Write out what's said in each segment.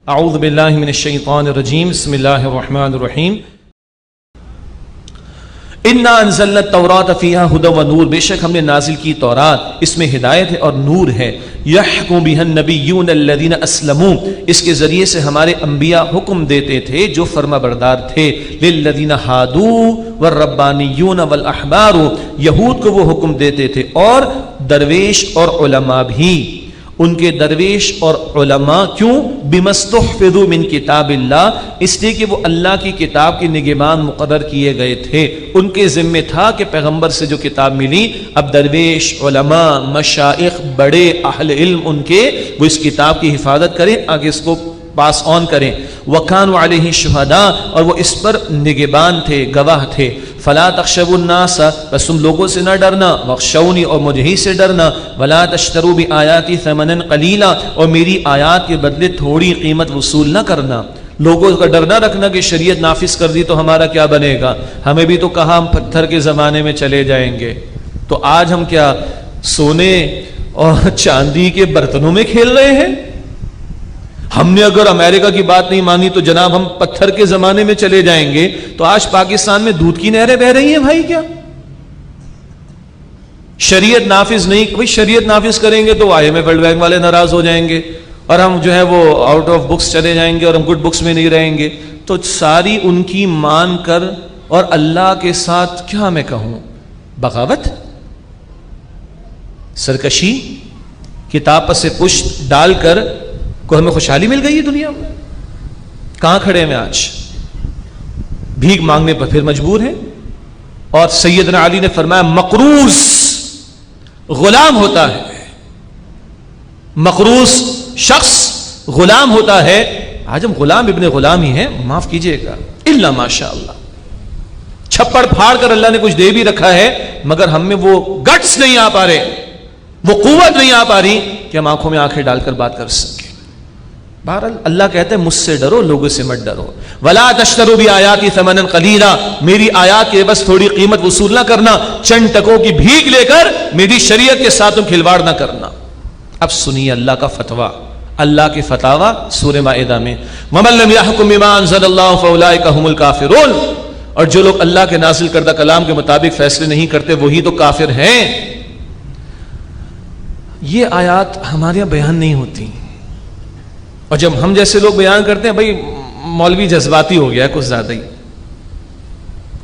اعوذ باللہ من الشیطان الرجیم بسم اللہ الرحمن الرحیم انا انزلنا التوراۃ فیہا ھدی و نور، بے شک ہم نے نازل کی تورات، اس میں ہدایت ہے اور نور ہے۔ یحکم بہا النبیون الذین اسلموا، اس کے ذریعے سے ہمارے انبیاء حکم دیتے تھے جو فرما بردار تھے۔ للذین ہادوا والربانیون والاحبار، یہود کو وہ حکم دیتے تھے اور درویش اور علماء بھی۔ ان کے درویش اور علماء کیوں؟ بمستحفظوا من کتاب اللہ، اس لیے کہ وہ اللہ کی کتاب کے نگہبان مقرر کیے گئے تھے۔ ان کے ذمہ تھا کہ پیغمبر سے جو کتاب ملی، اب درویش، علماء، مشائخ، بڑے اہل علم ان کے، وہ اس کتاب کی حفاظت کریں، آگے اس کو پاس آن کریں۔ وَكَانُوا عَلَيْهِ شُهَدَاءَ، اور وہ اس پر نگہبان تھے، گواہ تھے۔ فَلَا تَخْشَوُا النَّاسَ، بس تم لوگوں سے نہ ڈرنا، وَاخْشَوْنِی، اور مجھے ہی سے ڈرنا۔ وَلَا تَشْتَرُوا بِآيَاتِي ثَمَنًا قَلِيلًا، اور میری آیات کے بدلے تھوڑی قیمت وصول نہ کرنا۔ لوگوں کا ڈر نہ رکھنا کہ شریعت نافذ کر دی تو ہمارا کیا بنے گا، ہمیں بھی تو کہا ہم پتھر کے زمانے میں چلے جائیں گے، تو آج ہم کیا سونے اور چاندی کے برتنوں میں کھیل رہے ہیں؟ ہم نے اگر امریکہ کی بات نہیں مانی تو جناب ہم پتھر کے زمانے میں چلے جائیں گے۔ تو آج پاکستان میں دودھ کی نہریں بہ رہی ہیں بھائی، کیا شریعت نافذ نہیں؟ بھائی شریعت نافذ کریں گے تو IMF ورلڈ بینک والے ناراض ہو جائیں گے اور ہم جو ہے وہ آؤٹ آف بکس چلے جائیں گے اور ہم گڈ بکس میں نہیں رہیں گے۔ تو ساری ان کی مان کر اور اللہ کے ساتھ کیا میں کہوں، بغاوت، سرکشی، کتاب پر سے پشت ڈال کر کو ہمیں خوشحالی مل گئی ہے دنیا میں؟ کہاں کھڑے ہیں آج؟ بھیک مانگنے پر پھر مجبور ہیں۔ اور سیدنا علی نے فرمایا مقروض غلام ہوتا ہے، مقروض شخص غلام ہوتا ہے۔ آج ہم غلام ابن غلام ہی ہیں، معاف کیجئے گا، الا ماشاء اللہ، چھپڑ پھاڑ کر اللہ نے کچھ دے بھی رکھا ہے، مگر ہم میں وہ گٹس نہیں آ پا رہے، وہ قوت نہیں آ پا رہی کہ ہم آنکھوں میں آنکھیں ڈال کر بات کر سکیں۔ بہرحال اللہ کہتے ہیں مجھ سے ڈرو، لوگوں سے مت ڈرو۔ وَلَا تَشْتَرُوا بِآيَاتِي ثَمَنًا قَلِيلًا، میری آیات کے بس تھوڑی قیمت وصول نہ کرنا، چند ٹکوں کی بھیک لے کر میری شریعت کے ساتھ تم کھلواڑ نہ کرنا۔ اب سنیے اللہ کا فتویٰ، اللہ کے فتاویٰ سورہ مائدہ میں، وَمَن لَّمْ يَحْكُم بِمَا أَنزَلَ اللَّهُ فَأُولَٰئِكَ هُمُ الْكَافِرُونَ، اور جو لوگ اللہ کے نازل کردہ کلام کے مطابق فیصلے نہیں کرتے وہی تو کافر ہیں۔ یہ آیات ہمارے یہاں بیان نہیں ہوتی، اور جب ہم جیسے لوگ بیان کرتے ہیں بھائی مولوی جذباتی ہو گیا ہے کچھ زیادہ ہی،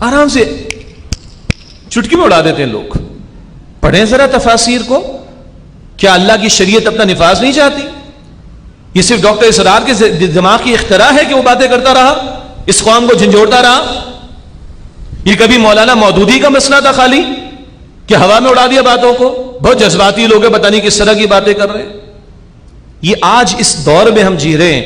آرام سے چٹکی میں اڑا دیتے ہیں لوگ۔ پڑھیں ذرا تفاسیر کو، کیا اللہ کی شریعت اپنا نفاذ نہیں چاہتی؟ یہ صرف ڈاکٹر اسرار کے دماغ کی اختراع ہے کہ وہ باتیں کرتا رہا، اس قوم کو جھنجھوڑتا رہا؟ یہ کبھی مولانا مودودی کا مسئلہ تھا خالی کہ ہوا میں اڑا دیا باتوں کو؟ بہت جذباتی لوگ ہیں، پتہ نہیں کس طرح کی باتیں کر رہے ہیں۔ یہ آج اس دور میں ہم جی رہے ہیں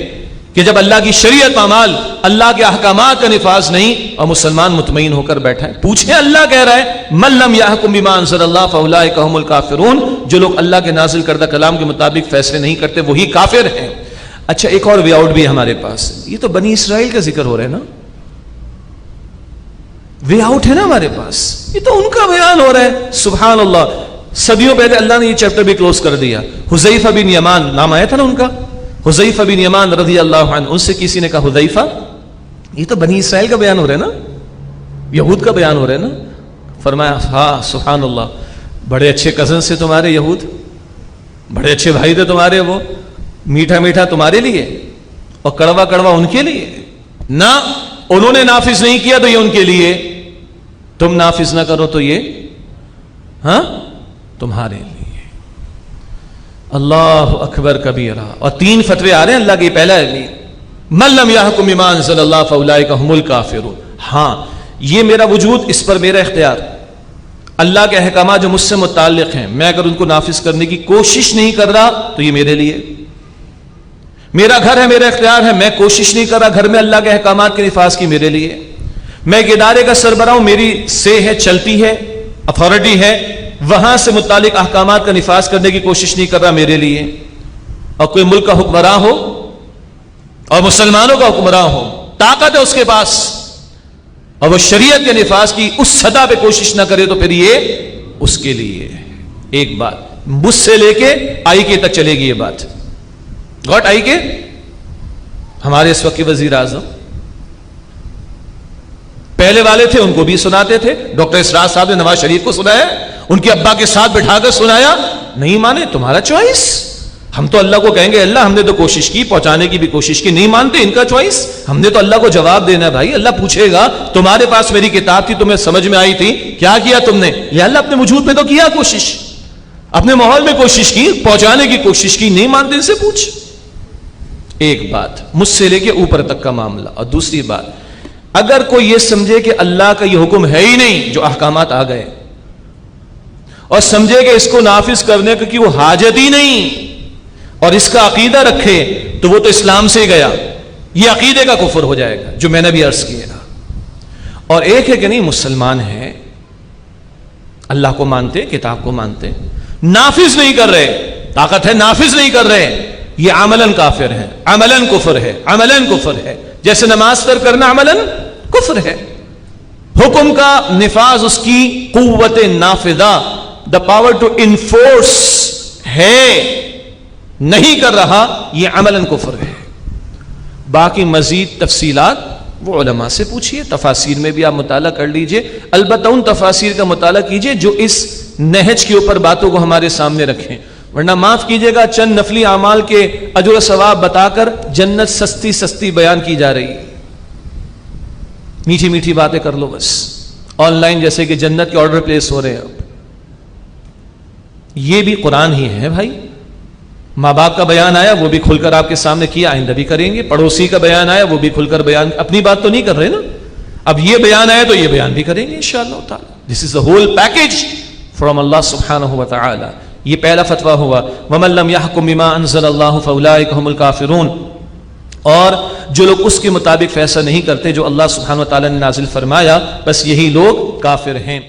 کہ جب اللہ کی شریعت پامال، اللہ کے احکامات کا نفاذ نہیں اور مسلمان مطمئن ہو کر بیٹھا ہے۔ پوچھیں، اللہ کہہ رہا ہے من لم یحکم بما انزل اللہ فاولئک هم الکافرون، جو لوگ اللہ کے نازل کردہ کلام کے مطابق فیصلے نہیں کرتے وہی کافر ہیں۔ اچھا ایک اور وے آؤٹ بھی ہے ہمارے پاس، یہ تو بنی اسرائیل کا ذکر ہو رہا ہے نا، وے آؤٹ ہے نا ہمارے پاس، یہ تو ان کا بیان ہو رہا ہے۔ سبحان اللہ، صدیوں پہلے اللہ نے یہ چیپٹر بھی کلوز کر دیا۔ حذیفہ بن یمان نام آیا تھا نا ان کا، حذیفہ بن یمان رضی اللہ عنہ، ان سے کسی نے کہا حذیفہ یہ تو بنی اسرائیل کا بیان ہو رہا ہے نا، یہود کا بیان ہو رہا ہے نا؟ فرمایا ہاں سبحان اللہ، بڑے اچھے کزن سے تمہارے یہود، بڑے اچھے بھائی تھے تمہارے، وہ میٹھا میٹھا تمہارے لیے اور کڑوا کڑوا ان کے لیے، نہ انہوں نے نافذ نہیں کیا تو یہ ان کے لیے، تم نافذ نہ کرو تو یہ ہاں تمہارے لیے۔ اللہ اکبر کبیرہ۔ اور 3 فتوے آ رہے ہیں اللہ کے، پہلا ہے من لم یحکم بما انزل اللہ فاولئک هم الکافرون۔ ہاں یہ میرا وجود، اس پر میرا اختیار، اللہ کے احکامات جو مجھ سے متعلق ہیں میں اگر ان کو نافذ کرنے کی کوشش نہیں کر رہا تو یہ میرے لیے، میرا گھر ہے، میرا اختیار ہے، میں کوشش نہیں کر رہا گھر میں اللہ کے احکامات کے نفاذ کی، میرے لیے، میں ایک ادارے کا سربراہ ہوں، میری سے ہے، چلتی ہے، اتھارٹی ہے، وہاں سے متعلق احکامات کا نفاذ کرنے کی کوشش نہیں کر رہا، میرے لیے۔ اور کوئی ملک کا حکمراں ہو اور مسلمانوں کا حکمراں ہو، طاقت ہے اس کے پاس، اور وہ شریعت کے نفاذ کی اس سطح پہ کوشش نہ کرے تو پھر یہ اس کے لیے۔ ایک بات مجھ سے لے کے آئی کے تک چلے گی یہ بات، گاٹ آئی کے ہمارے اس وقت کے وزیر اعظم پہلے والے تھے، ان کو بھی سناتے تھے. ڈاکٹر اسرار صاحب نے نواز شریف کو سنایا، ان کے ابا کے ساتھ بٹھا کر سنایا. نہیں مانے، تمہارا چوائس. ہم تو اللہ کو کہیں گے اللہ ہم نے تو کوشش کی، پہنچانے کی بھی کوشش کی. نہیں مانتے، ان کا چوائس. ہم نے تو اللہ کو جواب دینا ہے بھائی. اللہ پوچھے گا تمہارے پاس میری کتاب تھی، تمہیں سمجھ میں آئی تھی، کیا کیا تم نے؟ یا اللہ اپنے وجود میں تو کیا کوشش، اپنے ماحول میں کوشش کی، پہنچانے کی کوشش کی. نہیں مانتے، ان سے پوچھ. ایک بات مجھ سے لے کے اوپر تک کا معاملہ. اور دوسری بات، اگر کوئی یہ سمجھے کہ اللہ کا یہ حکم ہے ہی نہیں جو احکامات آ گئے، اور سمجھے کہ اس کو نافذ کرنے کی وہ حاجت ہی نہیں، اور اس کا عقیدہ رکھے، تو وہ تو اسلام سے گیا. یہ عقیدے کا کفر ہو جائے گا جو میں نے بھی عرض کیا. اور ایک ہے کہ نہیں مسلمان ہے، اللہ کو مانتے، کتاب کو مانتے، نافذ نہیں کر رہے، طاقت ہے نافذ نہیں کر رہے، یہ عملاً کافر ہے، عملاً کفر ہے، عملاً کفر ہے. جیسے نماز ترک کرنا عملاً کفر ہے. حکم کا نفاذ، اس کی قوت نافذہ، دا پاور ٹو انفورس ہے، نہیں کر رہا، یہ عملاً کفر ہے. باقی مزید تفصیلات وہ علماء سے پوچھئے، تفاسیر میں بھی آپ مطالعہ کر لیجئے. البتہ ان تفاسیر کا مطالعہ کیجئے جو اس نہج کے اوپر باتوں کو ہمارے سامنے رکھیں. ورنہ معاف کیجئے گا، چند نفلی اعمال کے اجر و ثواب بتا کر جنت سستی سستی بیان کی جا رہی ہے. میٹھی میٹھی باتیں کر لو بس. آن لائن جیسے کہ جنت کے آرڈر پلیس ہو رہے ہیں. اب یہ بھی قرآن ہی ہے بھائی. ماں باپ کا بیان آیا وہ بھی کھل کر آپ کے سامنے کیا، آئندہ بھی کریں گے. پڑوسی کا بیان آیا وہ بھی کھل کر بیان، اپنی بات تو نہیں کر رہے نا. اب یہ بیان آیا تو یہ بیان بھی کریں گے انشاءاللہ تعالی. دس از the whole package from Allah subhanahu wa ta'ala. یہ پہلا فتویٰ ہوا. وَمَن لَّمْ يَحْكُم بِمَا أَنزَلَ اللَّهُ فَأُولَٰئِكَ هُمُ الْكَافِرُونَ. اور جو لوگ اس کے مطابق فیصلہ نہیں کرتے جو اللہ سبحانہ و تعالی نے نازل فرمایا، بس یہی لوگ کافر ہیں.